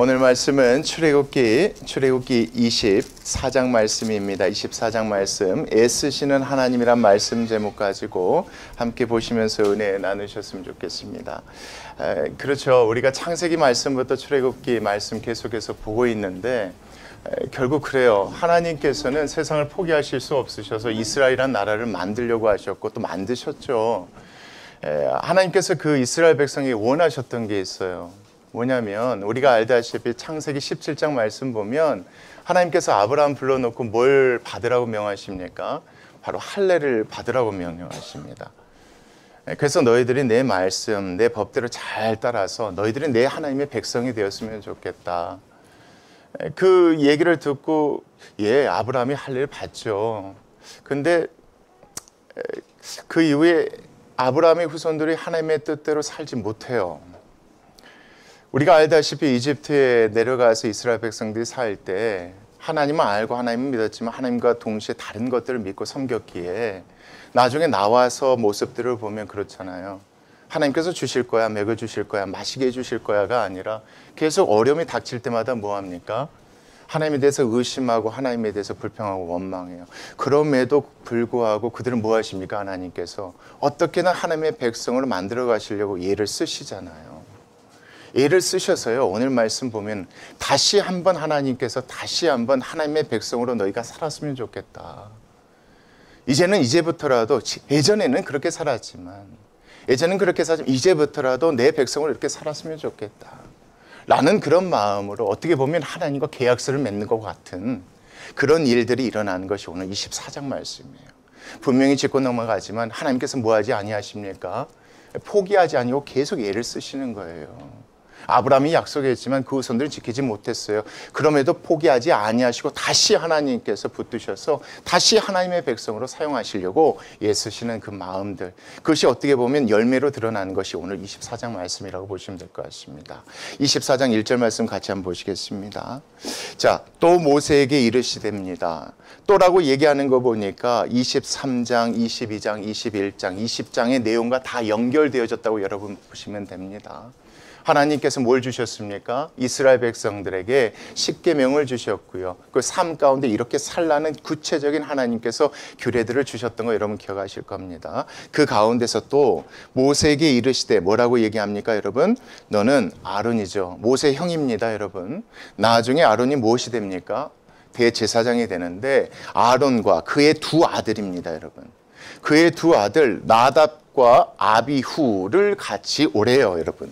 오늘 말씀은 출애굽기 24장 말씀입니다. 24장 말씀, 애쓰시는 하나님이란 말씀 제목 가지고 함께 보시면서 은혜 나누셨으면 좋겠습니다. 그렇죠. 우리가 창세기 말씀부터 출애굽기 말씀 계속해서 보고 있는데 결국 그래요. 하나님께서는 세상을 포기하실 수 없으셔서 이스라엘이라는 나라를 만들려고 하셨고 또 만드셨죠. 하나님께서 그 이스라엘 백성이 원하셨던 게 있어요. 뭐냐면 우리가 알다시피 창세기 17장 말씀 보면 하나님께서 아브라함 불러놓고 뭘 받으라고 명하십니까? 바로 할례를 받으라고 명령하십니다. 그래서 너희들이 내 말씀, 내 법대로 잘 따라서 너희들이 내 하나님의 백성이 되었으면 좋겠다. 그 얘기를 듣고 아브라함이 할례를 받죠. 근데 그 이후에 아브라함의 후손들이 하나님의 뜻대로 살지 못해요. 우리가 알다시피 이집트에 내려가서 이스라엘 백성들이 살 때 하나님은 알고 하나님은 믿었지만 하나님과 동시에 다른 것들을 믿고 섬겼기에 나중에 나와서 모습들을 보면 그렇잖아요. 하나님께서 주실 거야, 먹여주실 거야, 마시게 해주실 거야가 아니라 계속 어려움이 닥칠 때마다 뭐합니까? 하나님에 대해서 의심하고 하나님에 대해서 불평하고 원망해요. 그럼에도 불구하고 그들은 뭐 하십니까? 하나님께서 어떻게든 하나님의 백성으로 만들어 가시려고 예를 쓰시잖아요. 예를 쓰셔서요. 오늘 말씀 보면 다시 한번 하나님께서 다시 한번 하나님의 백성으로 너희가 살았으면 좋겠다. 이제부터라도 예전에는 그렇게 살았지만 이제부터라도 내 백성으로 이렇게 살았으면 좋겠다. 라는 그런 마음으로 어떻게 보면 하나님과 계약서를 맺는 것 같은 그런 일들이 일어나는 것이 오늘 24장 말씀이에요. 분명히 짚고 넘어가지만 하나님께서 뭐하지 아니하십니까? 포기하지 아니고 계속 예를 쓰시는 거예요. 아브라함이 약속했지만 그 후손들은 지키지 못했어요. 그럼에도 포기하지 아니하시고 다시 하나님께서 붙드셔서 다시 하나님의 백성으로 사용하시려고 애쓰시는 그 마음들, 그것이 어떻게 보면 열매로 드러나는 것이 오늘 24장 말씀이라고 보시면 될 것 같습니다. 24장 1절 말씀 같이 한번 보시겠습니다. 자, 또 모세에게 이르시됩니다. 또라고 얘기하는 거 보니까 23장, 22장, 21장, 20장의 내용과 다 연결되어졌다고 여러분 보시면 됩니다. 하나님께서 뭘 주셨습니까? 이스라엘 백성들에게 십계명을 주셨고요. 그 삶 가운데 이렇게 살라는 구체적인 하나님께서 규례들을 주셨던 거 여러분 기억하실 겁니다. 그 가운데서 또 모세에게 이르시되 뭐라고 얘기합니까, 여러분? 너는 아론이죠. 모세 형입니다, 여러분. 나중에 아론이 무엇이 됩니까? 대제사장이 되는데 아론과 그의 두 아들입니다, 여러분. 그의 두 아들 나답과 아비후를 같이 오래요, 여러분.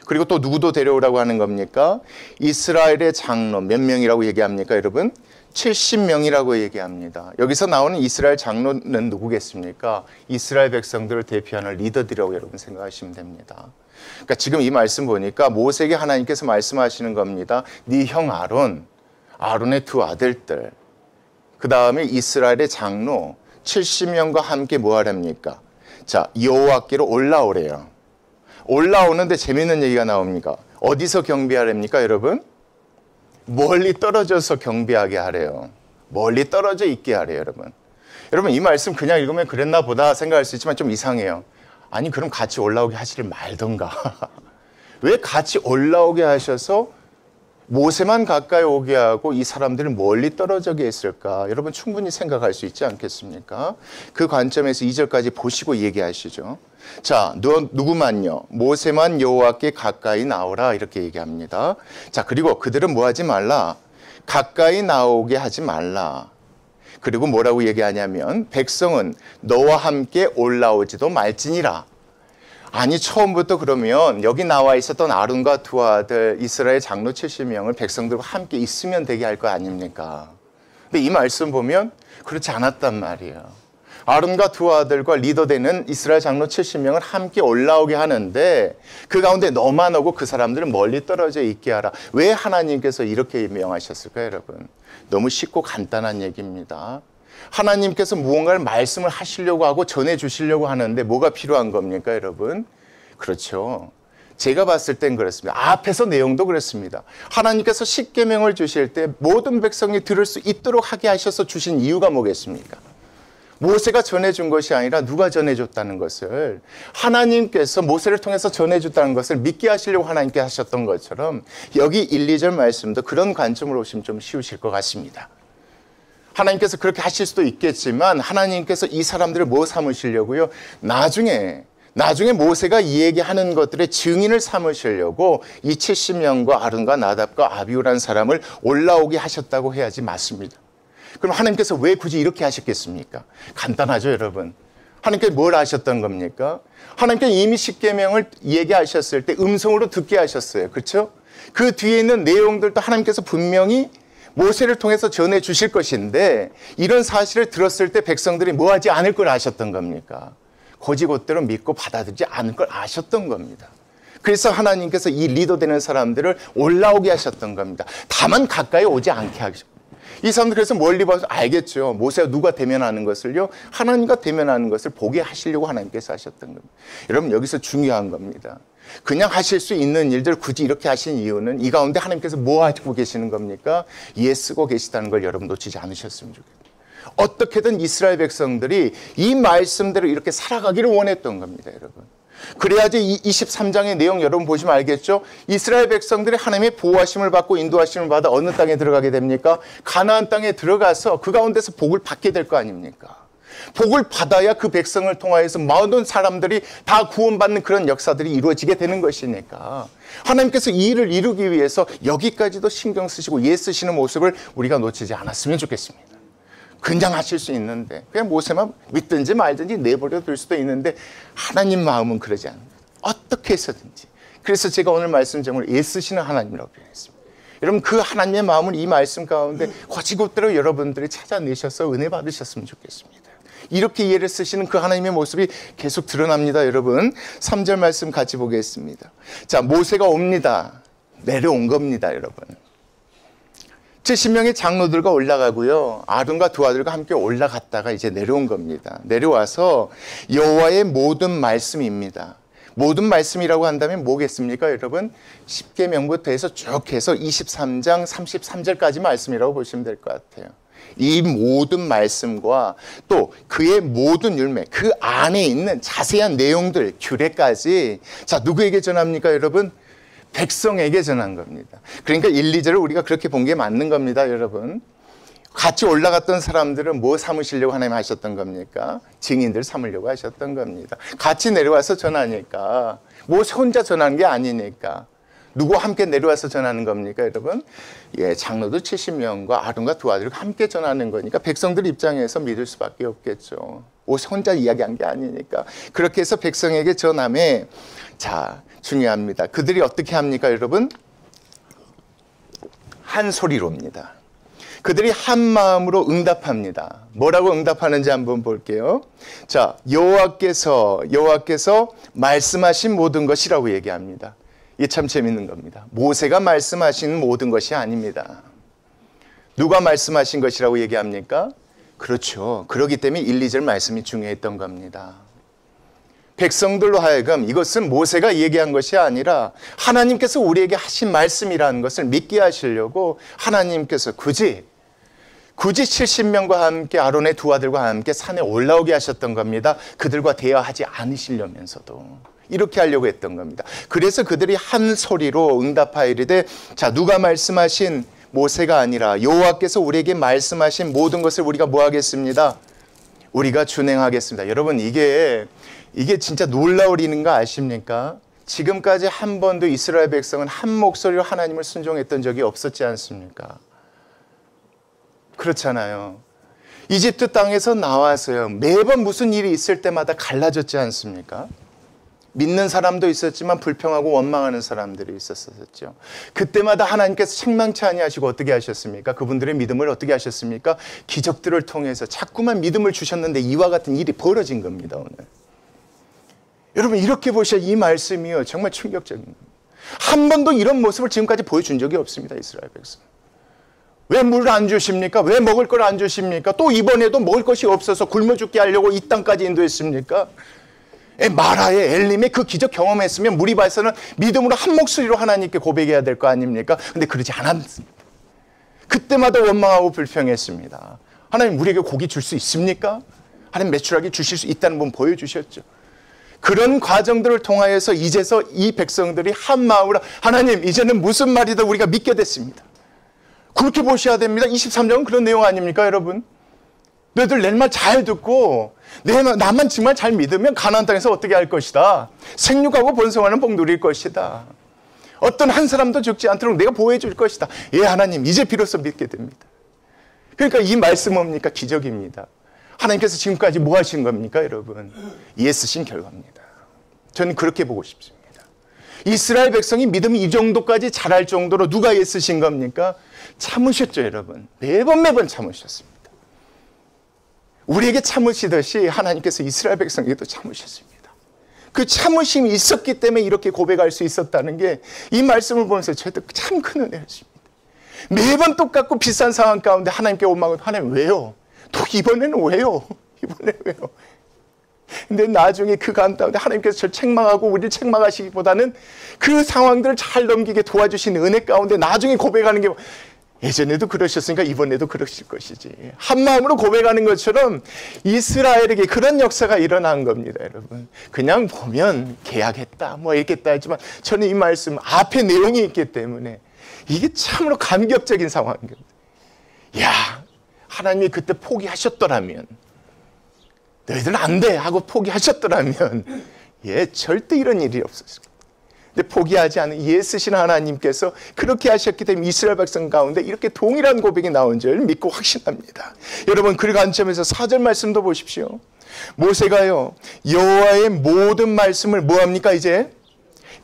그리고 또 누구도 데려오라고 하는 겁니까? 이스라엘의 장로 몇 명이라고 얘기합니까, 여러분? 70명이라고 얘기합니다. 여기서 나오는 이스라엘 장로는 누구겠습니까? 이스라엘 백성들을 대표하는 리더들이라고 여러분 생각하시면 됩니다. 그러니까 지금 이 말씀 보니까 모세에게 하나님께서 말씀하시는 겁니다. 네 형 아론의 두 아들들, 그 다음에 이스라엘의 장로 70명과 함께 뭐 하랍니까? 자, 여호와께로 올라오래요. 올라오는데 재미있는 얘기가 나옵니다. 어디서 경배하랍니까, 여러분? 멀리 떨어져서 경배하게 하래요. 멀리 떨어져 있게 하래요, 여러분. 여러분, 이 말씀 그냥 읽으면 그랬나 보다 생각할 수 있지만 좀 이상해요. 아니, 그럼 같이 올라오게 하지를 말던가. 왜 같이 올라오게 하셔서 모세만 가까이 오게 하고 이 사람들을 멀리 떨어져게 했을까? 여러분 충분히 생각할 수 있지 않겠습니까? 그 관점에서 2절까지 보시고 얘기하시죠. 자, 누구만요? 모세만 여호와께 가까이 나오라 이렇게 얘기합니다. 자, 그리고 그들은 뭐 하지 말라? 가까이 나오게 하지 말라. 그리고 뭐라고 얘기하냐면 백성은 너와 함께 올라오지도 말지니라. 아니, 처음부터 그러면 여기 나와 있었던 아론과 두 아들 이스라엘 장로 70명을 백성들과 함께 있으면 되게 할 거 아닙니까? 근데 이 말씀 보면 그렇지 않았단 말이에요. 아론과 두 아들과 리더되는 이스라엘 장로 70명을 함께 올라오게 하는데 그 가운데 너만 오고 그 사람들은 멀리 떨어져 있게 하라. 왜 하나님께서 이렇게 명하셨을까요, 여러분? 너무 쉽고 간단한 얘기입니다. 하나님께서 무언가를 말씀을 하시려고 하고 전해주시려고 하는데 뭐가 필요한 겁니까, 여러분? 그렇죠. 제가 봤을 땐 그렇습니다. 앞에서 내용도 그렇습니다. 하나님께서 십계명을 주실 때 모든 백성이 들을 수 있도록 하게 하셔서 주신 이유가 뭐겠습니까? 모세가 전해준 것이 아니라 누가 전해줬다는 것을, 하나님께서 모세를 통해서 전해줬다는 것을 믿게 하시려고 하나님께 하셨던 것처럼 여기 1, 2절 말씀도 그런 관점으로 오시면 좀 쉬우실 것 같습니다. 하나님께서 그렇게 하실 수도 있겠지만 하나님께서 이 사람들을 뭐 삼으시려고요? 나중에 모세가 이 얘기하는 것들의 증인을 삼으시려고 이 70명과 아론과 나답과 아비후라는 사람을 올라오게 하셨다고 해야지 맞습니다. 그럼 하나님께서 왜 굳이 이렇게 하셨겠습니까? 간단하죠, 여러분. 하나님께서 뭘 하셨던 겁니까? 하나님께서 이미 십계명을 얘기하셨을 때 음성으로 듣게 하셨어요. 그렇죠? 그 뒤에 있는 내용들도 하나님께서 분명히 모세를 통해서 전해 주실 것인데 이런 사실을 들었을 때 백성들이 뭐 하지 않을 걸 아셨던 겁니까? 고지곳대로 믿고 받아들이지 않을 걸 아셨던 겁니다. 그래서 하나님께서 이 리더 되는 사람들을 올라오게 하셨던 겁니다. 다만 가까이 오지 않게 하셨죠. 이 사람들 그래서 멀리 봐서 알겠죠. 모세가 누가 대면하는 것을요? 하나님과 대면하는 것을 보게 하시려고 하나님께서 하셨던 겁니다. 여러분 여기서 중요한 겁니다. 그냥 하실 수 있는 일들 굳이 이렇게 하신 이유는 이 가운데 하나님께서 뭐 하고 계시는 겁니까? 쓰고 계시다는 걸 여러분 놓치지 않으셨으면 좋겠습니다. 어떻게든 이스라엘 백성들이 이 말씀대로 이렇게 살아가기를 원했던 겁니다, 여러분. 그래야지 이 23장의 내용 여러분 보시면 알겠죠? 이스라엘 백성들이 하나님의 보호하심을 받고 인도하심을 받아 어느 땅에 들어가게 됩니까? 가나안 땅에 들어가서 그 가운데서 복을 받게 될 거 아닙니까? 복을 받아야 그 백성을 통하여서 모든 사람들이 다 구원받는 그런 역사들이 이루어지게 되는 것이니까 하나님께서 이 일을 이루기 위해서 여기까지도 신경 쓰시고 쓰시는 모습을 우리가 놓치지 않았으면 좋겠습니다. 그냥 하실 수 있는데 그냥 모세만 믿든지 말든지 내버려 둘 수도 있는데 하나님 마음은 그러지 않습니다. 어떻게 해서든지. 그래서 제가 오늘 말씀 제목을 애쓰시는 하나님이라고 표현했습니다. 여러분 그 하나님의 마음을 이 말씀 가운데 고지곳대로 여러분들이 찾아내셔서 은혜 받으셨으면 좋겠습니다. 이렇게 이해를 쓰시는 그 하나님의 모습이 계속 드러납니다. 여러분 3절 말씀 같이 보겠습니다. 자, 모세가 옵니다. 내려온 겁니다, 여러분. 70명의 장로들과 올라가고요. 아론과 두 아들과 함께 올라갔다가 이제 내려온 겁니다. 내려와서 여호와의 모든 말씀입니다. 모든 말씀이라고 한다면 뭐겠습니까, 여러분? 십계명부터 해서 쭉 해서 23장 33절까지 말씀이라고 보시면 될 것 같아요. 이 모든 말씀과 또 그의 모든 율매, 그 안에 있는 자세한 내용들, 규례까지 자, 누구에게 전합니까, 여러분? 백성에게 전한 겁니다. 그러니까 1, 2절을 우리가 그렇게 본 게 맞는 겁니다, 여러분. 같이 올라갔던 사람들은 뭐 삼으시려고 하나님 하셨던 겁니까? 증인들 삼으려고 하셨던 겁니다. 같이 내려와서 전하니까 뭐 혼자 전하는 게 아니니까 누구와 함께 내려와서 전하는 겁니까, 여러분? 장로들 70명과 아론과 두 아들과 함께 전하는 거니까 백성들 입장에서 믿을 수밖에 없겠죠. 혼자 이야기한 게 아니니까. 그렇게 해서 백성에게 전함에 자, 중요합니다. 그들이 어떻게 합니까, 여러분? 한 소리로입니다. 그들이 한 마음으로 응답합니다. 뭐라고 응답하는지 한번 볼게요. 자, 여호와께서 말씀하신 모든 것이라고 얘기합니다. 이게 참 재밌는 겁니다. 모세가 말씀하신 모든 것이 아닙니다. 누가 말씀하신 것이라고 얘기합니까? 그렇죠. 그렇기 때문에 1, 2절 말씀이 중요했던 겁니다. 백성들로 하여금 이것은 모세가 얘기한 것이 아니라 하나님께서 우리에게 하신 말씀이라는 것을 믿게 하시려고 하나님께서 굳이 70명과 함께 아론의 두 아들과 함께 산에 올라오게 하셨던 겁니다. 그들과 대화하지 않으시려면서도 이렇게 하려고 했던 겁니다. 그래서 그들이 한 소리로 응답하이르되 자, 누가 말씀하신 모세가 아니라 여호와께서 우리에게 말씀하신 모든 것을 우리가 뭐 하겠습니다? 우리가 준행하겠습니다. 여러분 이게 진짜 놀라울 일인 거 아십니까? 지금까지 한 번도 이스라엘 백성은 한 목소리로 하나님을 순종했던 적이 없었지 않습니까? 그렇잖아요. 이집트 땅에서 나와서요. 매번 무슨 일이 있을 때마다 갈라졌지 않습니까? 믿는 사람도 있었지만 불평하고 원망하는 사람들이 있었었죠. 그때마다 하나님께서 책망치 아니하시고 어떻게 하셨습니까? 그분들의 믿음을 어떻게 하셨습니까? 기적들을 통해서 자꾸만 믿음을 주셨는데 이와 같은 일이 벌어진 겁니다, 오늘. 여러분 이렇게 보셔야 이 말씀이요 정말 충격적인 겁니다. 한 번도 이런 모습을 지금까지 보여준 적이 없습니다, 이스라엘 백성. 왜 물을 안 주십니까? 왜 먹을 걸 안 주십니까? 또 이번에도 먹을 것이 없어서 굶어 죽게 하려고 이 땅까지 인도했습니까? 마라의 엘림의 그 기적 경험했으면 무리 발서는 믿음으로 한 목소리로 하나님께 고백해야 될 거 아닙니까? 근데 그러지 않았습니다. 그때마다 원망하고 불평했습니다. 하나님 우리에게 고기 줄 수 있습니까? 하나님 매출하게 주실 수 있다는 분 보여주셨죠. 그런 과정들을 통하여서 이제서 이 백성들이 한 마음으로 하나님 이제는 무슨 말이든 우리가 믿게 됐습니다. 그렇게 보셔야 됩니다. 23장은 그런 내용 아닙니까 여러분? 너희들 내 말 잘 듣고 나만 정말 잘 믿으면 가나안 땅에서 어떻게 할 것이다. 생육하고 번성하는 복 누릴 것이다. 어떤 한 사람도 죽지 않도록 내가 보호해 줄 것이다. 예 하나님 이제 비로소 믿게 됩니다. 그러니까 이 말씀 뭡니까? 기적입니다. 하나님께서 지금까지 뭐 하신 겁니까 여러분? 애쓰신 결과입니다. 저는 그렇게 보고 싶습니다. 이스라엘 백성이 믿음이 이 정도까지 자랄 정도로 누가 애쓰신 겁니까? 참으셨죠 여러분. 매번 참으셨습니다. 우리에게 참으시듯이 하나님께서 이스라엘 백성에게도 참으셨습니다. 그 참으심이 있었기 때문에 이렇게 고백할 수 있었다는 게 이 말씀을 보면서 저도 참 큰 은혜였습니다. 매번 똑같고 비싼 상황 가운데 하나님께 원망을 하나님 왜요? 또 이번에는 왜요? 이번에 왜요? 근데 나중에 그 가운데 하나님께서 저를 책망하고 우리를 책망하시기보다는 그 상황들을 잘 넘기게 도와주신 은혜 가운데 나중에 고백하는 게 예전에도 그러셨으니까 이번에도 그러실 것이지. 한 마음으로 고백하는 것처럼 이스라엘에게 그런 역사가 일어난 겁니다, 여러분. 그냥 보면 계약했다, 뭐 했겠다 하지만 저는 이 말씀 앞에 내용이 있기 때문에 이게 참으로 감격적인 상황입니다. 야, 하나님이 그때 포기하셨더라면, 너희들은 안 돼 하고 포기하셨더라면, 절대 이런 일이 없었을 거예요. 근데 포기하지 않은 애쓰신 하나님께서 그렇게 하셨기 때문에 이스라엘 백성 가운데 이렇게 동일한 고백이 나온 줄 믿고 확신합니다. 여러분 그 관점에서 4절 말씀도 보십시오. 모세가요 여호와의 모든 말씀을 뭐합니까 이제?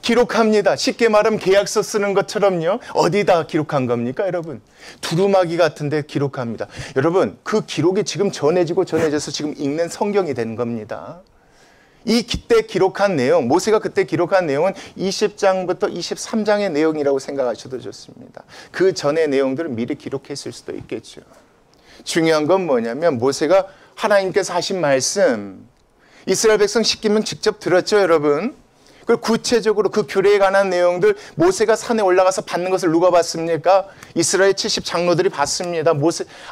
기록합니다. 쉽게 말하면 계약서 쓰는 것처럼요. 어디다 기록한 겁니까 여러분? 두루마기 같은 데 기록합니다. 여러분 그 기록이 지금 전해져서 지금 읽는 성경이 된 겁니다. 이 그때 기록한 내용, 모세가 그때 기록한 내용은 20장부터 23장의 내용이라고 생각하셔도 좋습니다. 그 전의 내용들을 미리 기록했을 수도 있겠죠. 중요한 건 뭐냐면 모세가 하나님께서 하신 말씀, 이스라엘 백성 10계명 직접 들었죠 여러분? 그리고 구체적으로 그 규례에 관한 내용들 모세가 산에 올라가서 받는 것을 누가 봤습니까? 이스라엘 70장로들이 봤습니다.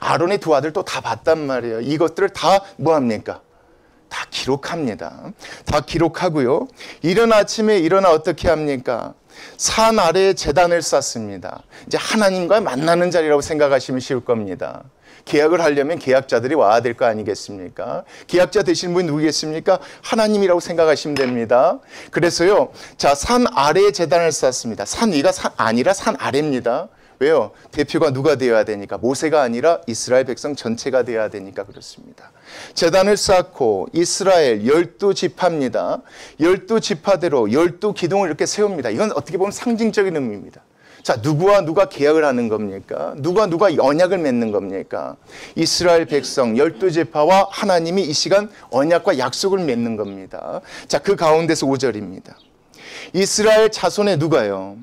아론의 두 아들도 다 봤단 말이에요. 이것들을 다 뭐합니까? 다 기록합니다. 다 기록하고요. 이른 아침에 일어나 어떻게 합니까? 산 아래에 제단을 쌓습니다. 이제 하나님과 만나는 자리라고 생각하시면 쉬울 겁니다. 계약을 하려면 계약자들이 와야 될 거 아니겠습니까? 계약자 되신 분이 누구겠습니까? 하나님이라고 생각하시면 됩니다. 그래서요, 자, 산 아래에 제단을 쌓습니다. 산 위가 아니라 산 아래입니다. 왜요? 대표가 누가 되어야 되니까? 모세가 아니라 이스라엘 백성 전체가 되어야 되니까 그렇습니다. 제단을 쌓고 이스라엘 12지파입니다. 12지파대로 12기둥을 이렇게 세웁니다. 이건 어떻게 보면 상징적인 의미입니다. 자, 누구와 누가 계약을 하는 겁니까? 누가 언약을 맺는 겁니까? 이스라엘 백성 12지파와 하나님이 이 시간 언약과 약속을 맺는 겁니다. 자, 그 가운데서 5절입니다. 이스라엘 자손에 누가요?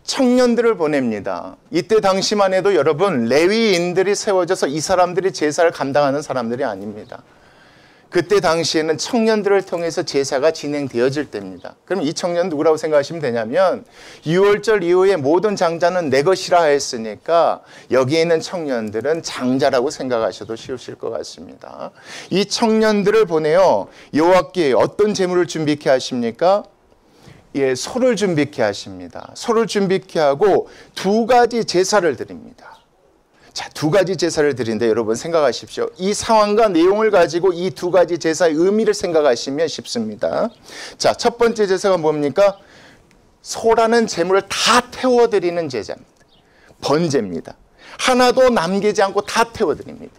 청년들을 보냅니다. 이때 당시만 해도 여러분 레위인들이 세워져서 이 사람들이 제사를 감당하는 사람들이 아닙니다. 그때 당시에는 청년들을 통해서 제사가 진행되어질 때입니다. 그럼 이 청년 누구라고 생각하시면 되냐면 유월절 이후에 모든 장자는 내 것이라 했으니까 여기에 있는 청년들은 장자라고 생각하셔도 쉬우실 것 같습니다. 이 청년들을 보내요. 여호와께 어떤 제물을 준비케 하십니까? 소를 준비케 하십니다. 소를 준비케 하고 두 가지 제사를 드립니다. 자, 두 가지 제사를 드리는데 여러분 생각하십시오. 이 상황과 내용을 가지고 이 두 가지 제사의 의미를 생각하시면 쉽습니다. 자, 첫 번째 제사가 뭡니까? 소라는 제물을 다 태워드리는 제사입니다. 번제입니다. 하나도 남기지 않고 다 태워드립니다.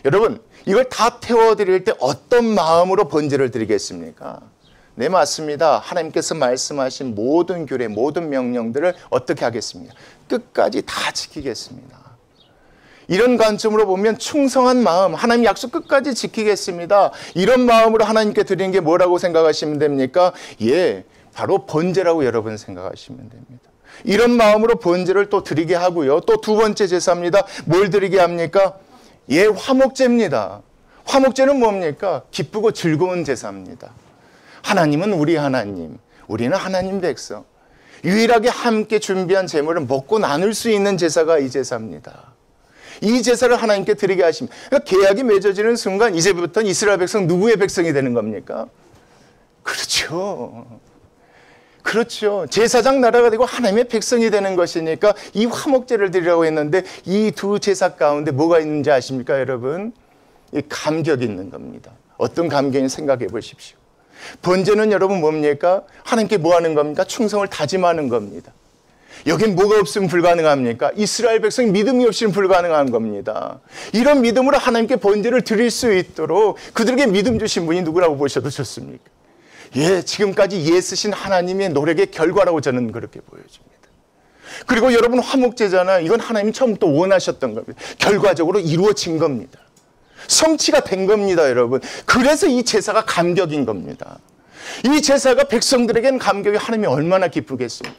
여러분, 이걸 다 태워드릴 때 어떤 마음으로 번제를 드리겠습니까? 네, 맞습니다. 하나님께서 말씀하신 모든 규례, 모든 명령들을 어떻게 하겠습니까? 끝까지 다 지키겠습니다. 이런 관점으로 보면 충성한 마음, 하나님 약속 끝까지 지키겠습니다. 이런 마음으로 하나님께 드리는 게 뭐라고 생각하시면 됩니까? 바로 번제라고 여러분 생각하시면 됩니다. 이런 마음으로 번제를 또 드리게 하고요. 또 두 번째 제사입니다. 뭘 드리게 합니까? 화목제입니다. 화목제는 뭡니까? 기쁘고 즐거운 제사입니다. 하나님은 우리 하나님, 우리는 하나님 백성. 유일하게 함께 준비한 제물을 먹고 나눌 수 있는 제사가 이 제사입니다. 이 제사를 하나님께 드리게 하십니다. 그러니까 계약이 맺어지는 순간 이제부터는 이스라엘 백성 누구의 백성이 되는 겁니까? 그렇죠. 그렇죠. 제사장 나라가 되고 하나님의 백성이 되는 것이니까 이 화목제를 드리라고 했는데 이 두 제사 가운데 뭐가 있는지 아십니까, 여러분? 이 감격이 있는 겁니다. 어떤 감격인지 생각해 보십시오. 번제는 여러분 뭡니까? 하나님께 뭐 하는 겁니까? 충성을 다짐하는 겁니다. 여긴 뭐가 없으면 불가능합니까? 이스라엘 백성이 믿음이 없이는 불가능한 겁니다. 이런 믿음으로 하나님께 번제를 드릴 수 있도록 그들에게 믿음 주신 분이 누구라고 보셔도 좋습니까? 예, 지금까지 예쓰신 하나님의 노력의 결과라고 저는 그렇게 보여집니다. 그리고 여러분 화목제잖아요. 이건 하나님이 처음부터 원하셨던 겁니다. 결과적으로 이루어진 겁니다. 성취가 된 겁니다, 여러분. 그래서 이 제사가 감격인 겁니다. 이 제사가 백성들에게는 감격이 하나님이 얼마나 기쁘겠습니까?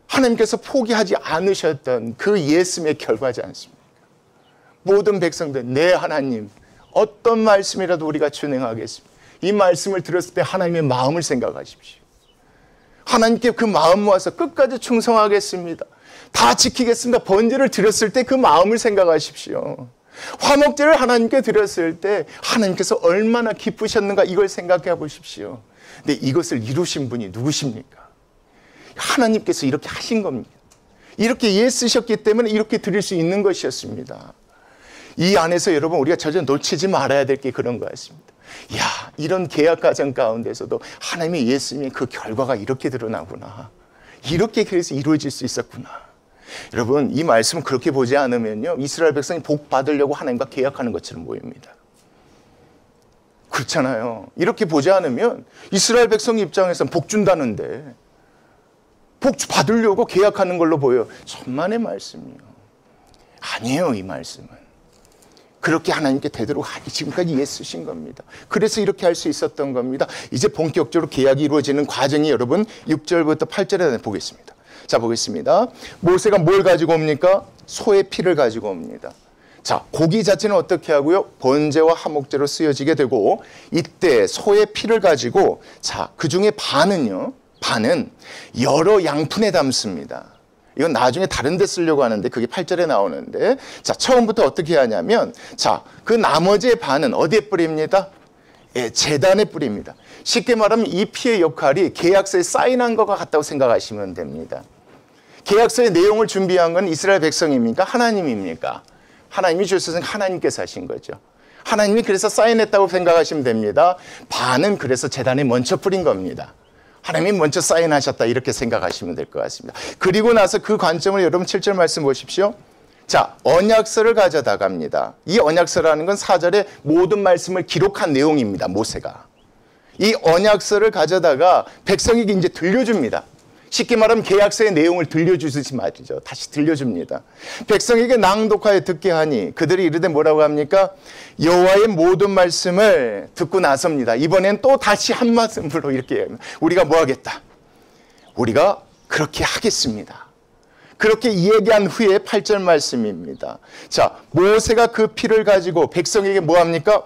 하나님께서 포기하지 않으셨던 그 예씀의 결과지 않습니까? 모든 백성들, 네 하나님, 어떤 말씀이라도 우리가 준행하겠습니다. 이 말씀을 들었을 때 하나님의 마음을 생각하십시오. 하나님께 그 마음 모아서 끝까지 충성하겠습니다. 다 지키겠습니다. 번제를 드렸을 때 그 마음을 생각하십시오. 화목제를 하나님께 드렸을 때 하나님께서 얼마나 기쁘셨는가 이걸 생각해 보십시오. 근데 이것을 이루신 분이 누구십니까? 하나님께서 이렇게 하신 겁니다. 이렇게 예쓰셨기 때문에 이렇게 드릴 수 있는 것이었습니다. 이 안에서 여러분 우리가 전혀 놓치지 말아야 될 게 그런 것 같습니다. 야, 이런 계약 과정 가운데서도 하나님의 예수님의 그 결과가 이렇게 드러나구나. 이렇게 그래서 이루어질 수 있었구나. 여러분 이 말씀은 그렇게 보지 않으면요 이스라엘 백성이 복 받으려고 하나님과 계약하는 것처럼 보입니다. 그렇잖아요. 이렇게 보지 않으면 이스라엘 백성 입장에서는 복 준다는데 복 받으려고 계약하는 걸로 보여요. 천만의 말씀이요. 아니에요. 이 말씀은 그렇게 하나님께 되도록 지금까지 예쓰신 겁니다. 그래서 이렇게 할 수 있었던 겁니다. 이제 본격적으로 계약이 이루어지는 과정이 여러분 6절부터 8절에 보겠습니다. 자, 보겠습니다. 모세가 뭘 가지고 옵니까? 소의 피를 가지고 옵니다. 자, 고기 자체는 어떻게 하고요? 번제와 화목제로 쓰여지게 되고 이때 소의 피를 가지고 자, 그 중에 반은 여러 양푼에 담습니다. 이건 나중에 다른 데 쓰려고 하는데 그게 8절에 나오는데 자, 처음부터 어떻게 하냐면 자, 그 나머지의 반은 어디에 뿌립니다? 예, 제단에 뿌립니다. 쉽게 말하면 이 피의 역할이 계약서에 사인한 것과 같다고 생각하시면 됩니다. 계약서의 내용을 준비한 건 이스라엘 백성입니까? 하나님입니까? 하나님이 주셔서 하나님께서 하신 거죠. 하나님이 그래서 사인했다고 생각하시면 됩니다. 반은 그래서 제단에 먼저 뿌린 겁니다. 하나님이 먼저 사인하셨다 이렇게 생각하시면 될 것 같습니다. 그리고 나서 그 관점을 여러분 7절 말씀 보십시오. 자, 언약서를 가져다 갑니다. 이 언약서라는 건 4절에 모든 말씀을 기록한 내용입니다. 모세가. 이 언약서를 가져다가 백성에게 이제 들려줍니다. 쉽게 말하면 계약서의 내용을 들려주듯이 말이죠. 다시 들려줍니다. 백성에게 낭독하여 듣게 하니 그들이 이르되 뭐라고 합니까? 여호와의 모든 말씀을 듣고 나섭니다. 이번엔 또 다시 한 말씀으로 이렇게 우리가 뭐 하겠다? 우리가 그렇게 하겠습니다. 그렇게 얘기한 후에 8절 말씀입니다. 자, 모세가 그 피를 가지고 백성에게 뭐 합니까?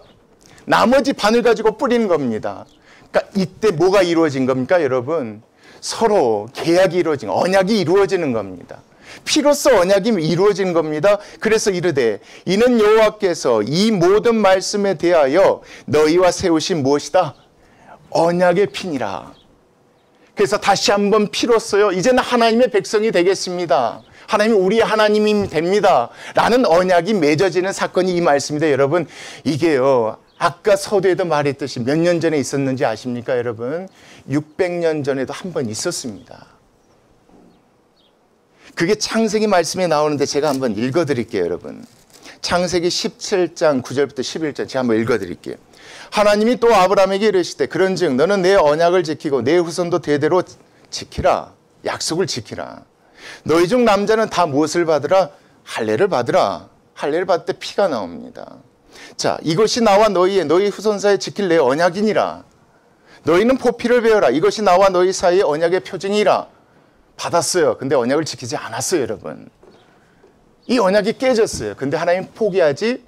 나머지 반을 가지고 뿌리는 겁니다. 그러니까 이때 뭐가 이루어진 겁니까, 여러분? 서로 계약이 이루어진, 언약이 이루어지는 겁니다. 피로써 언약이 이루어진 겁니다. 그래서 이르되 이는 여호와께서 이 모든 말씀에 대하여 너희와 세우신 무엇이다? 언약의 피니라. 그래서 다시 한번 피로써요. 이제는 하나님의 백성이 되겠습니다. 하나님이 우리 하나님이 됩니다. 라는 언약이 맺어지는 사건이 이 말씀인데 여러분 이게요. 아까 서두에도 말했듯이 몇 년 전에 있었는지 아십니까, 여러분? 600년 전에도 한 번 있었습니다. 그게 창세기 말씀에 나오는데 제가 한번 읽어드릴게요, 여러분. 창세기 17장 9절부터 11절 제가 한번 읽어드릴게요. 하나님이 또 아브라함에게 이르시되 그런즉 너는 내 언약을 지키고 내 후손도 대대로 지키라. 약속을 지키라. 너희 중 남자는 다 무엇을 받으라? 할례를 받으라. 할례를 받을 때 피가 나옵니다. 자, 이것이 나와 너희 후손 사이에 지킬 내 언약이니라. 너희는 포피를 베어라. 이것이 나와 너희 사이의 언약의 표징이라. 받았어요. 근데 언약을 지키지 않았어요, 여러분. 이 언약이 깨졌어요. 근데 하나님 포기하지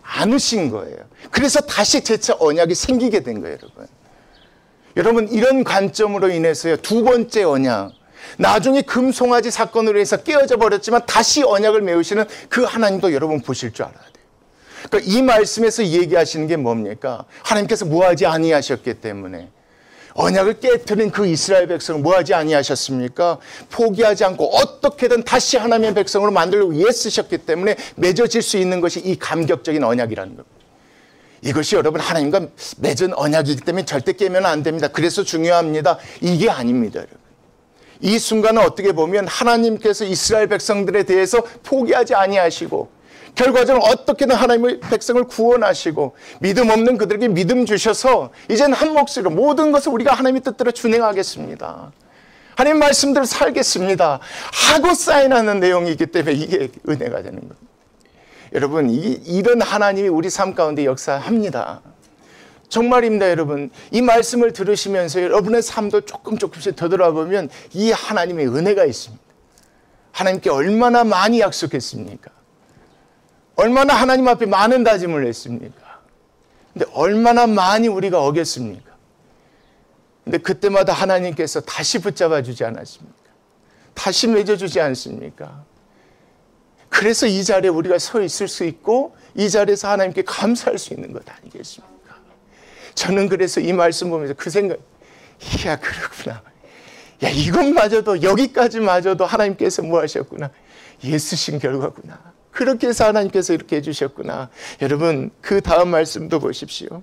않으신 거예요. 그래서 다시 재차 언약이 생기게 된 거예요, 여러분. 여러분, 이런 관점으로 인해서요, 두 번째 언약, 나중에 금송아지 사건으로 해서 깨어져 버렸지만 다시 언약을 메우시는 그 하나님도 여러분 보실 줄 알아야 돼요. 그러니까 이 말씀에서 얘기하시는 게 뭡니까? 하나님께서 뭐하지 아니하셨기 때문에 언약을 깨뜨린 그 이스라엘 백성을 뭐하지 아니하셨습니까? 포기하지 않고 어떻게든 다시 하나님의 백성으로 만들려고 애쓰셨기 때문에 맺어질 수 있는 것이 이 감격적인 언약이라는 겁니다. 이것이 여러분 하나님과 맺은 언약이기 때문에 절대 깨면 안 됩니다. 그래서 중요합니다. 이게 아닙니다, 여러분. 이 순간은 어떻게 보면 하나님께서 이스라엘 백성들에 대해서 포기하지 아니하시고 결과적으로 어떻게든 하나님의 백성을 구원하시고 믿음 없는 그들에게 믿음 주셔서 이제는 한 몫으로 모든 것을 우리가 하나님의 뜻대로 준행하겠습니다. 하나님 말씀대로 살겠습니다. 하고 사인하는 내용이기 때문에 이게 은혜가 되는 겁니다. 여러분 이런 하나님이 우리 삶 가운데 역사합니다. 정말입니다, 여러분. 이 말씀을 들으시면서 여러분의 삶도 조금씩 되돌아보면 이 하나님의 은혜가 있습니다. 하나님께 얼마나 많이 약속했습니까? 얼마나 하나님 앞에 많은 다짐을 했습니까? 근데 얼마나 많이 우리가 어겼습니까? 근데 그때마다 하나님께서 다시 붙잡아 주지 않았습니까? 다시 맺어주지 않습니까? 그래서 이 자리에 우리가 서 있을 수 있고 이 자리에서 하나님께 감사할 수 있는 것 아니겠습니까? 저는 그래서 이 말씀 보면서 그 생각, 이야 그렇구나. 야 이것마저도 여기까지마저도 하나님께서 뭐 하셨구나. 예수신 결과구나. 그렇게 해서 하나님께서 이렇게 해주셨구나. 여러분 그 다음 말씀도 보십시오.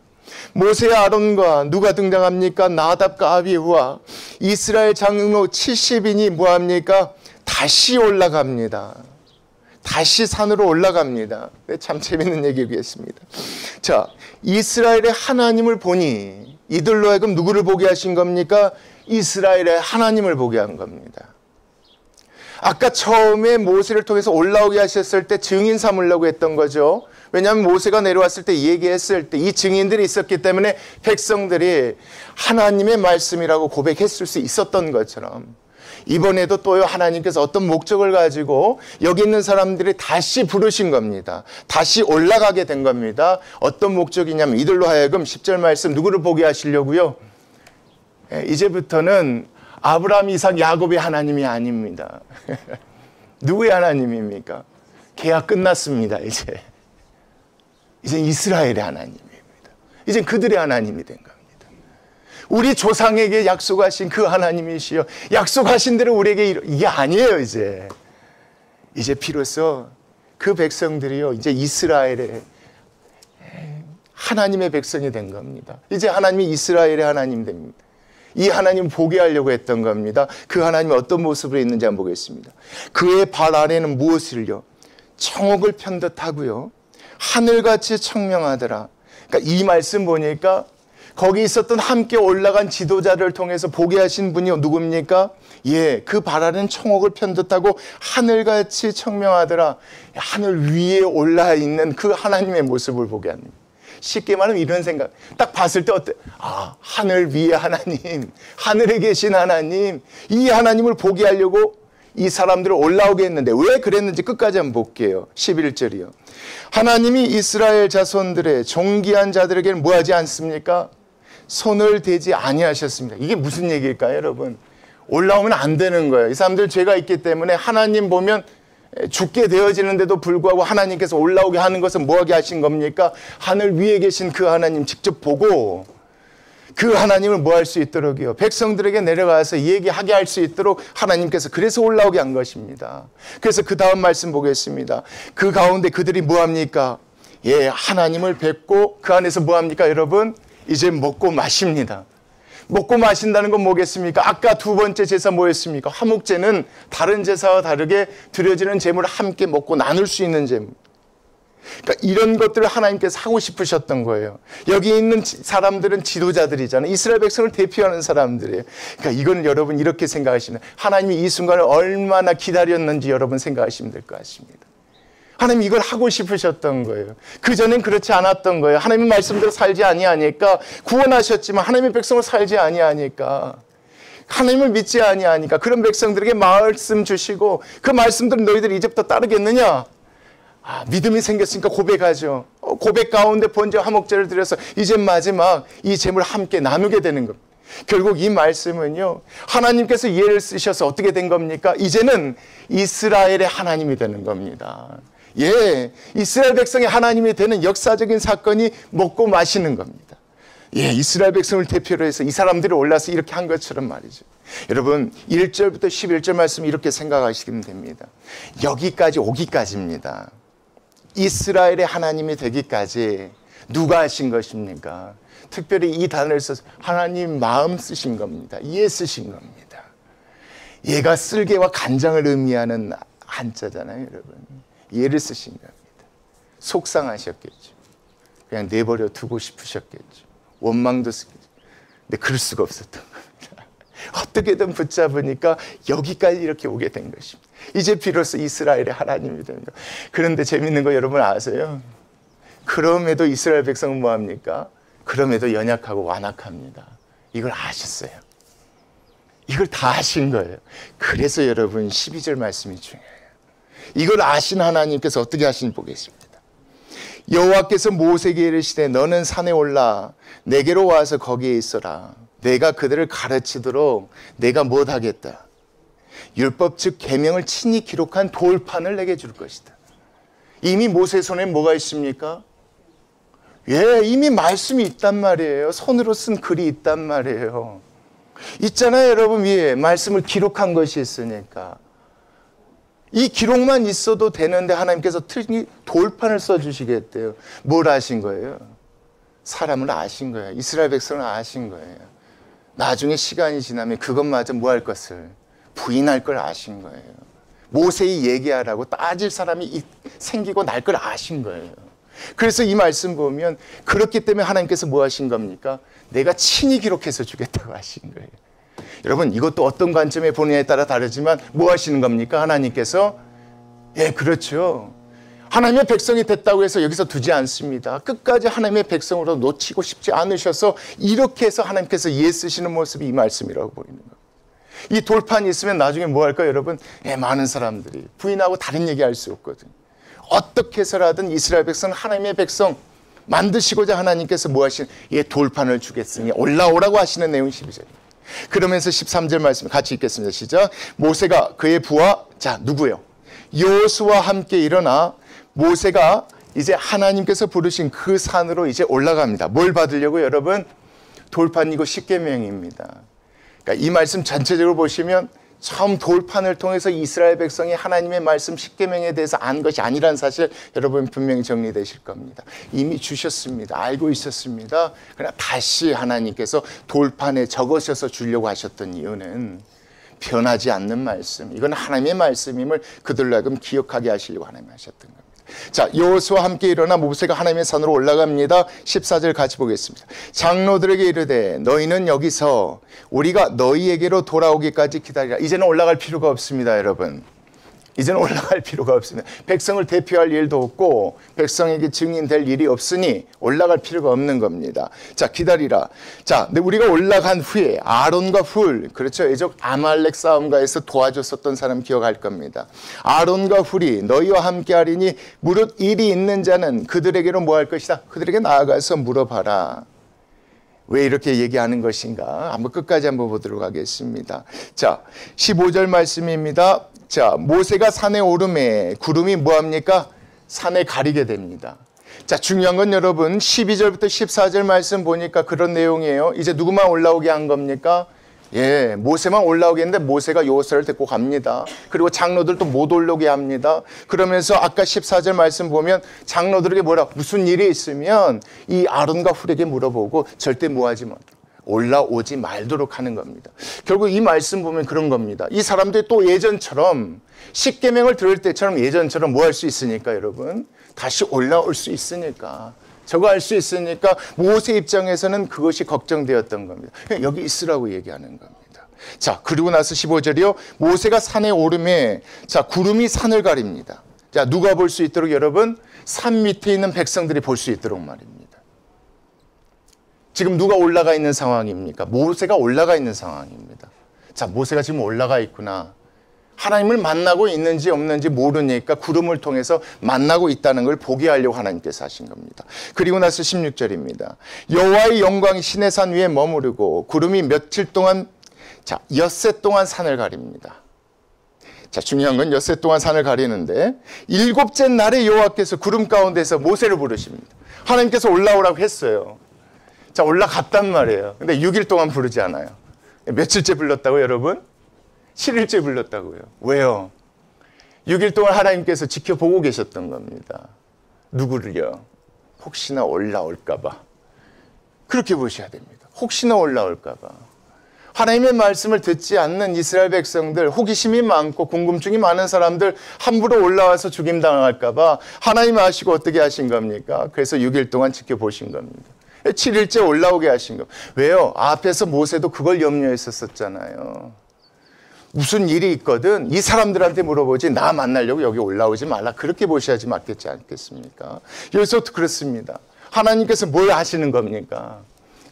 모세와 아론과 누가 등장합니까? 나답과 아비후와 이스라엘 장로 70인이 뭐합니까? 다시 올라갑니다. 다시 산으로 올라갑니다. 참 재밌는 얘기겠습니다. 자, 이스라엘의 하나님을 보니 이들로 하여금 누구를 보게 하신 겁니까? 이스라엘의 하나님을 보게 한 겁니다. 아까 처음에 모세를 통해서 올라오게 하셨을 때 증인 삼으려고 했던 거죠. 왜냐하면 모세가 내려왔을 때 얘기했을 때 이 증인들이 있었기 때문에 백성들이 하나님의 말씀이라고 고백했을 수 있었던 것처럼 이번에도 또요 하나님께서 어떤 목적을 가지고 여기 있는 사람들이 다시 부르신 겁니다. 다시 올라가게 된 겁니다. 어떤 목적이냐면 이들로 하여금 10절 말씀 누구를 보게 하시려고요? 이제부터는 아브라함, 이삭, 야곱의 하나님이 아닙니다. 누구의 하나님입니까? 계약 끝났습니다. 이제 이스라엘의 하나님입니다. 이제 그들의 하나님이 된 겁니다. 우리 조상에게 약속하신 그 하나님이시여 약속하신 대로 우리에게 이게 아니에요. 이제 비로소 그 백성들이요 이제 이스라엘의 하나님의 백성이 된 겁니다. 이제 하나님이 이스라엘의 하나님 됩니다. 이 하나님 보게 하려고 했던 겁니다. 그 하나님이 어떤 모습으로 있는지 한번 보겠습니다. 그의 발 아래는 무엇을요? 청옥을 편 듯하고요 하늘같이 청명하더라. 그러니까 이 말씀 보니까 거기 있었던 함께 올라간 지도자를 통해서 보게 하신 분이 누굽니까? 예, 그 발 아래는 청옥을 편 듯하고 하늘같이 청명하더라. 하늘 위에 올라 있는 그 하나님의 모습을 보게 합니다. 쉽게 말하면 이런 생각, 딱 봤을 때 어때? 아, 하늘 위에 하나님, 하늘에 계신 하나님, 이 하나님을 보게 하려고 이 사람들을 올라오게 했는데 왜 그랬는지 끝까지 한번 볼게요. 11절이요. 하나님이 이스라엘 자손들의 존귀한 자들에게는 뭐하지 않습니까? 손을 대지 아니하셨습니다. 이게 무슨 얘기일까요, 여러분? 올라오면 안 되는 거예요. 이 사람들 죄가 있기 때문에 하나님 보면 죽게 되어지는데도 불구하고 하나님께서 올라오게 하는 것은 뭐하게 하신 겁니까? 하늘 위에 계신 그 하나님 직접 보고 그 하나님을 뭐 할 수 있도록요 백성들에게 내려가서 얘기하게 할 수 있도록 하나님께서 그래서 올라오게 한 것입니다. 그래서 그 다음 말씀 보겠습니다. 그 가운데 그들이 뭐합니까? 예, 하나님을 뵙고 그 안에서 뭐합니까, 여러분? 이제 먹고 마십니다. 먹고 마신다는 건 뭐겠습니까? 아까 두 번째 제사 뭐였습니까? 화목제는 다른 제사와 다르게 드려지는 제물을 함께 먹고 나눌 수 있는 제물. 그러니까 이런 것들을 하나님께서 하고 싶으셨던 거예요. 여기 있는 사람들은 지도자들이잖아요. 이스라엘 백성을 대표하는 사람들이에요. 그러니까 이건 여러분 이렇게 생각하시면 하나님이 이 순간을 얼마나 기다렸는지 여러분 생각하시면 될 것 같습니다. 하나님 이걸 하고 싶으셨던 거예요. 그전엔 그렇지 않았던 거예요. 하나님의 말씀대로 살지 아니하니까 구원하셨지만 하나님의 백성을 살지 아니하니까 하나님을 믿지 아니하니까 그런 백성들에게 말씀 주시고 그 말씀들은 너희들이 이제부터 따르겠느냐? 아, 믿음이 생겼으니까 고백하죠. 고백 가운데 번제 화목제를 드려서 이제 마지막 이 제물 함께 나누게 되는 겁니다. 결국 이 말씀은요, 하나님께서 예를 쓰셔서 어떻게 된 겁니까? 이제는 이스라엘의 하나님이 되는 겁니다. 예, 이스라엘 백성의 하나님이 되는 역사적인 사건이 먹고 마시는 겁니다. 예, 이스라엘 백성을 대표로 해서 이 사람들이 올라서 이렇게 한 것처럼 말이죠. 여러분, 1절부터 11절 말씀 이렇게 생각하시면 됩니다. 여기까지 오기까지입니다. 이스라엘의 하나님이 되기까지 누가 하신 것입니까? 특별히 이 단어를 써서 하나님 마음 쓰신 겁니다. 예 쓰신 겁니다. 예가 쓸개와 간장을 의미하는 한자잖아요, 여러분. 예를 쓰신 겁니다. 속상하셨겠죠. 그냥 내버려 두고 싶으셨겠죠. 원망도 쓰겠죠. 근데 그럴 수가 없었던 겁니다. 어떻게든 붙잡으니까 여기까지 이렇게 오게 된 것입니다. 이제 비로소 이스라엘의 하나님이 됩니다. 그런데 재밌는 거 여러분 아세요? 그럼에도 이스라엘 백성은 뭐합니까? 그럼에도 연약하고 완악합니다. 이걸 아셨어요. 이걸 다 아신 거예요. 그래서 여러분 12절 말씀이 중요해요. 이걸 아신 하나님께서 어떻게 하시는지 보겠습니다. 여호와께서 모세에게 이르시되 너는 산에 올라 내게로 와서 거기에 있어라. 내가 그들을 가르치도록 내가 못하겠다. 율법 즉 계명을 친히 기록한 돌판을 내게 줄 것이다. 이미 모세 손에 뭐가 있습니까? 예, 이미 말씀이 있단 말이에요. 손으로 쓴 글이 있단 말이에요. 있잖아요, 여러분. 위에 말씀을 기록한 것이 있으니까. 이 기록만 있어도 되는데 하나님께서 특히 돌판을 써주시겠대요. 뭘 아신 거예요? 사람을 아신 거예요. 이스라엘 백성을 아신 거예요. 나중에 시간이 지나면 그것마저 뭐 할 것을 부인할 걸 아신 거예요. 모세의 얘기하라고 따질 사람이 생기고 날 걸 아신 거예요. 그래서 이 말씀 보면 그렇기 때문에 하나님께서 뭐 하신 겁니까? 내가 친히 기록해서 주겠다고 하신 거예요. 여러분, 이것도 어떤 관점에 보느냐에 따라 다르지만 뭐 하시는 겁니까? 하나님께서 예, 그렇죠. 하나님의 백성이 됐다고 해서 여기서 두지 않습니다. 끝까지 하나님의 백성으로 놓치고 싶지 않으셔서 이렇게 해서 하나님께서 예 쓰시는 모습이 이 말씀이라고 보이는 겁니다. 이 돌판이 있으면 나중에 뭐 할까요, 여러분? 예, 많은 사람들이 부인하고 다른 얘기할 수 없거든요. 어떻게 해서라든 이스라엘 백성은 하나님의 백성 만드시고자 하나님께서 뭐 하시는 예, 돌판을 주겠으니 올라오라고 하시는 내용이 12절. 그러면서 13절 말씀 같이 읽겠습니다. 시작. 모세가 그의 부하 자 누구요? 여호수아와 함께 일어나 모세가 이제 하나님께서 부르신 그 산으로 이제 올라갑니다. 뭘 받으려고 여러분? 돌판이고 십계명입니다. 그러니까 이 말씀 전체적으로 보시면 처음 돌판을 통해서 이스라엘 백성이 하나님의 말씀 십계명에 대해서 안 것이 아니라는 사실 여러분 분명히 정리되실 겁니다. 이미 주셨습니다. 알고 있었습니다. 그러나 다시 하나님께서 돌판에 적으셔서 주려고 하셨던 이유는 변하지 않는 말씀, 이건 하나님의 말씀임을 그들로 하여금 기억하게 하시려고 하나님 하셨던 겁니다. 자, 여호수아와 함께 일어나 모세가 하나님의 산으로 올라갑니다. 14절 같이 보겠습니다. 장로들에게 이르되 너희는 여기서 우리가 너희에게로 돌아오기까지 기다리라. 이제는 올라갈 필요가 없습니다, 여러분. 이제는 올라갈 필요가 없습니다. 백성을 대표할 일도 없고 백성에게 증인될 일이 없으니 올라갈 필요가 없는 겁니다. 자, 기다리라. 자, 근데 우리가 올라간 후에 아론과 훌, 그렇죠. 예적 아말렉 싸움가에서 도와줬었던 사람 기억할 겁니다. 아론과 훌이 너희와 함께 하리니 무릇 일이 있는 자는 그들에게로 뭐 할 것이다. 그들에게 나아가서 물어봐라. 왜 이렇게 얘기하는 것인가? 한번 끝까지 한번 보도록 하겠습니다. 자, 15절 말씀입니다. 자, 모세가 산에 오름에 구름이 뭐합니까? 산에 가리게 됩니다. 자, 중요한 건 여러분 12절부터 14절 말씀 보니까 그런 내용이에요. 이제 누구만 올라오게 한 겁니까? 예, 모세만 올라오게 했는데 모세가 여호수아를 데리고 갑니다. 그리고 장로들도 못 올라오게 합니다. 그러면서 아까 14절 말씀 보면 장로들에게 뭐라 무슨 일이 있으면 이 아론과 훌에게 물어보고 절대 뭐하지 마. 올라오지 말도록 하는 겁니다. 결국 이 말씀 보면 그런 겁니다. 이 사람들이 또 예전처럼 십계명을 들을 때처럼 예전처럼 뭐 할 수 있으니까 여러분 다시 올라올 수 있으니까 저거 할 수 있으니까 모세 입장에서는 그것이 걱정되었던 겁니다. 여기 있으라고 얘기하는 겁니다. 자, 그리고 나서 15절이요. 모세가 산에 오름에 자 구름이 산을 가립니다. 자, 누가 볼 수 있도록 여러분? 산 밑에 있는 백성들이 볼 수 있도록 말입니다. 지금 누가 올라가 있는 상황입니까? 모세가 올라가 있는 상황입니다. 자, 모세가 지금 올라가 있구나. 하나님을 만나고 있는지 없는지 모르니까 구름을 통해서 만나고 있다는 걸 보게 하려고 하나님께서 하신 겁니다. 그리고 나서 16절입니다. 여호와의 영광이 시내 산 위에 머무르고 구름이 며칠 동안 엿새 동안 산을 가립니다. 자, 중요한 건 엿새 동안 산을 가리는데 일곱째 날에 여호와께서 구름 가운데서 모세를 부르십니다. 하나님께서 올라오라고 했어요. 자, 올라갔단 말이에요. 근데 6일 동안 부르지 않아요. 며칠째 불렀다고 여러분? 7일째 불렀다고요. 왜요? 6일 동안 하나님께서 지켜보고 계셨던 겁니다. 누구를요? 혹시나 올라올까 봐. 그렇게 보셔야 됩니다. 혹시나 올라올까 봐. 하나님의 말씀을 듣지 않는 이스라엘 백성들, 호기심이 많고 궁금증이 많은 사람들 함부로 올라와서 죽임당할까 봐 하나님 아시고 어떻게 하신 겁니까? 그래서 6일 동안 지켜보신 겁니다. 7일째 올라오게 하신 겁니다. 왜요? 앞에서 모세도 그걸 염려했었잖아요. 무슨 일이 있거든 이 사람들한테 물어보지 나 만나려고 여기 올라오지 말라. 그렇게 보셔야지 맞겠지 않겠습니까? 여기서도 그렇습니다. 하나님께서 뭘 하시는 겁니까?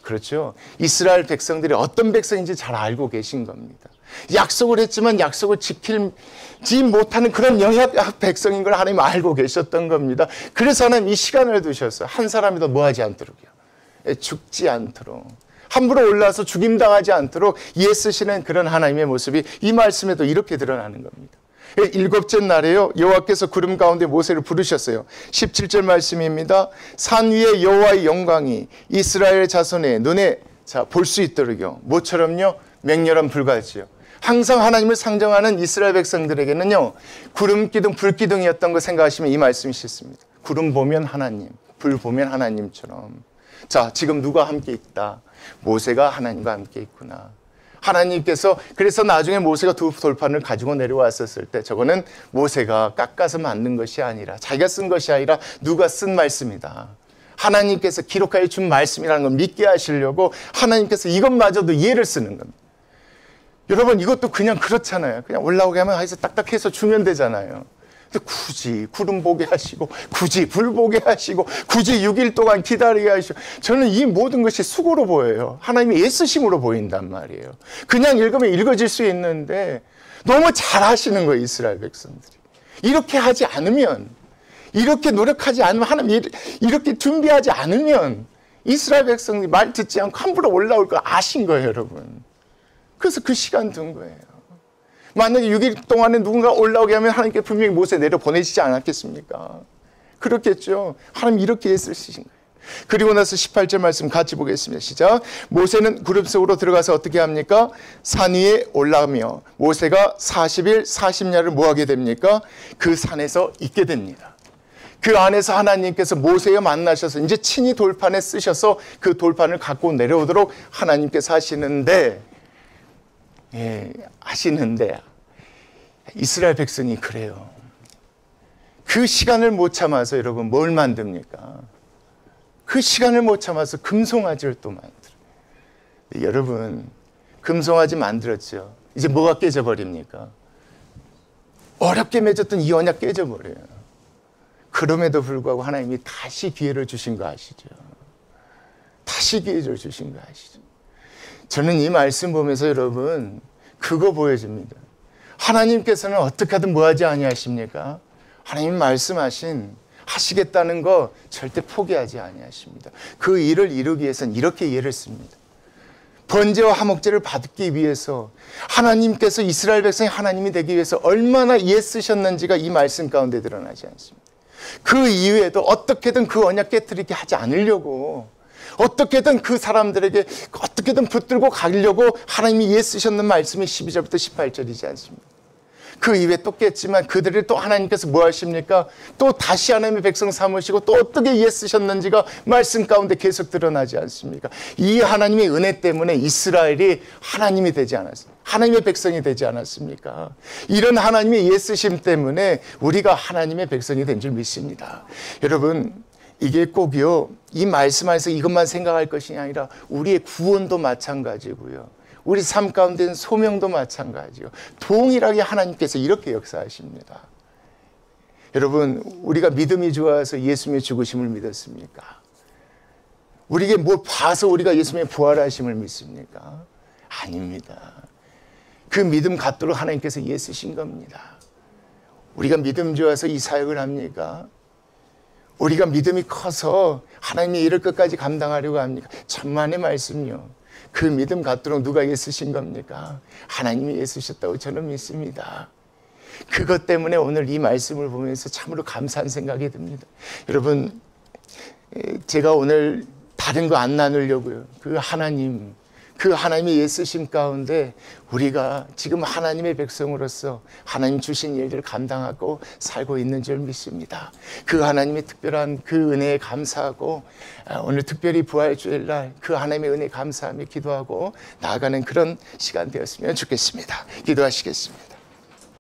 그렇죠. 이스라엘 백성들이 어떤 백성인지 잘 알고 계신 겁니다. 약속을 했지만 약속을 지키지 못하는 그런 영약 백성인 걸 하나님 알고 계셨던 겁니다. 그래서 하나님 이 시간을 두셨어요. 한 사람이도 뭐 하지 않도록요. 죽지 않도록. 함부로 올라와서 죽임당하지 않도록 애쓰시는 그런 하나님의 모습이 이 말씀에도 이렇게 드러나는 겁니다. 일곱째 날에요. 여호와께서 구름 가운데 모세를 부르셨어요. 17절 말씀입니다. 산 위에 여호와의 영광이 이스라엘 자손의 눈에 볼 수 있도록요. 뭐처럼요? 맹렬한 불같이요. 항상 하나님을 상정하는 이스라엘 백성들에게는요. 구름 기둥, 불 기둥이었던 거 생각하시면 이 말씀이 쉽습니다. 구름 보면 하나님, 불 보면 하나님처럼. 자, 지금 누가 함께 있다? 모세가 하나님과 함께 있구나. 하나님께서 그래서 나중에 모세가 두 돌판을 가지고 내려왔었을 때 저거는 모세가 깎아서 만든 것이 아니라 자기가 쓴 것이 아니라 누가 쓴 말씀이다. 하나님께서 기록하여 준 말씀이라는 걸 믿게 하시려고 하나님께서 이것마저도 이해를 쓰는 겁니다. 여러분 이것도 그냥 그렇잖아요. 그냥 올라오게 하면 해서 딱딱해서 주면 되잖아요. 근데 굳이 구름 보게 하시고 굳이 불 보게 하시고 굳이 6일 동안 기다리게 하시고 저는 이 모든 것이 수고로 보여요. 하나님의 애쓰심으로 보인단 말이에요. 그냥 읽으면 읽어질 수 있는데 너무 잘하시는 거예요. 이스라엘 백성들이. 이렇게 하지 않으면 이렇게 노력하지 않으면 하나님 이렇게 준비하지 않으면 이스라엘 백성들이 말 듣지 않고 함부로 올라올 걸 아신 거예요. 여러분. 그래서 그 시간 둔 거예요. 만약에 6일 동안에 누군가 올라오게 하면 하나님께 분명히 모세 내려 보내시지 않았겠습니까? 그렇겠죠. 하나님 이렇게 애쓰시신 거예요. 그리고 나서 18절 말씀 같이 보겠습니다. 시작. 모세는 구름 속으로 들어가서 어떻게 합니까? 산 위에 올라가며 모세가 40일 40야를 뭐 하게 됩니까? 그 산에서 있게 됩니다. 그 안에서 하나님께서 모세와 만나셔서 이제 친히 돌판에 쓰셔서 그 돌판을 갖고 내려오도록 하나님께서 하시는데 하시는데 이스라엘 백성이 그래요. 그 시간을 못 참아서 여러분 뭘 만듭니까? 그 시간을 못 참아서 금송아지를 또 만들어요. 여러분 금송아지 만들었죠. 이제 뭐가 깨져버립니까? 어렵게 맺었던 이 언약 깨져버려요. 그럼에도 불구하고 하나님이 다시 기회를 주신 거 아시죠? 다시 기회를 주신 거 아시죠? 저는 이 말씀 보면서 여러분 그거 보여집니다. 하나님께서는 어떻게 하든 뭐하지 아니하십니까? 하나님 하시겠다는 거 절대 포기하지 아니하십니다. 그 일을 이루기 위해서는 이렇게 예를 씁니다. 번제와 화목제를 받기 위해서 하나님께서 이스라엘 백성이 하나님이 되기 위해서 얼마나 애쓰셨는지가 이 말씀 가운데 드러나지 않습니다. 그 이후에도 어떻게든 그 언약 깨트리게 하지 않으려고 어떻게든 그 사람들에게 어떻게든 붙들고 가려고 하나님이 애쓰셨는 말씀이 12절부터 18절이지 않습니까? 그 이후에 또 깼지만 그들을 또 하나님께서 뭐 하십니까? 또 다시 하나님의 백성 삼으시고 또 어떻게 애쓰셨는지가 말씀 가운데 계속 드러나지 않습니까? 이 하나님의 은혜 때문에 이스라엘이 하나님이 되지 않았습니까? 하나님의 백성이 되지 않았습니까? 이런 하나님의 애쓰심 때문에 우리가 하나님의 백성이 된 줄 믿습니다. 여러분 이게 꼭요 이 말씀 안에서 이것만 생각할 것이 아니라 우리의 구원도 마찬가지고요. 우리 삶 가운데는 소명도 마찬가지요. 동일하게 하나님께서 이렇게 역사하십니다. 여러분 우리가 믿음이 좋아서 예수님의 죽으심을 믿었습니까? 우리에게 뭘 봐서 우리가 예수님의 부활하심을 믿습니까? 아닙니다. 그 믿음 갖도록 하나님께서 애쓰신 겁니다. 우리가 믿음 좋아서 이 사역을 합니까? 우리가 믿음이 커서 하나님의 일을 끝까지 감당하려고 합니까? 천만의 말씀요. 그 믿음 갖도록 누가 애쓰신 겁니까? 하나님이 애쓰셨다고 저는 믿습니다. 그것 때문에 오늘 이 말씀을 보면서 참으로 감사한 생각이 듭니다. 여러분, 제가 오늘 다른 거 안 나누려고요. 그 하나님의 애쓰심 가운데 우리가 지금 하나님의 백성으로서 하나님 주신 일들을 감당하고 살고 있는 줄 믿습니다. 그 하나님의 특별한 그 은혜에 감사하고 오늘 특별히 부활주일날 그 하나님의 은혜에 감사하며 기도하고 나아가는 그런 시간 되었으면 좋겠습니다. 기도하시겠습니다.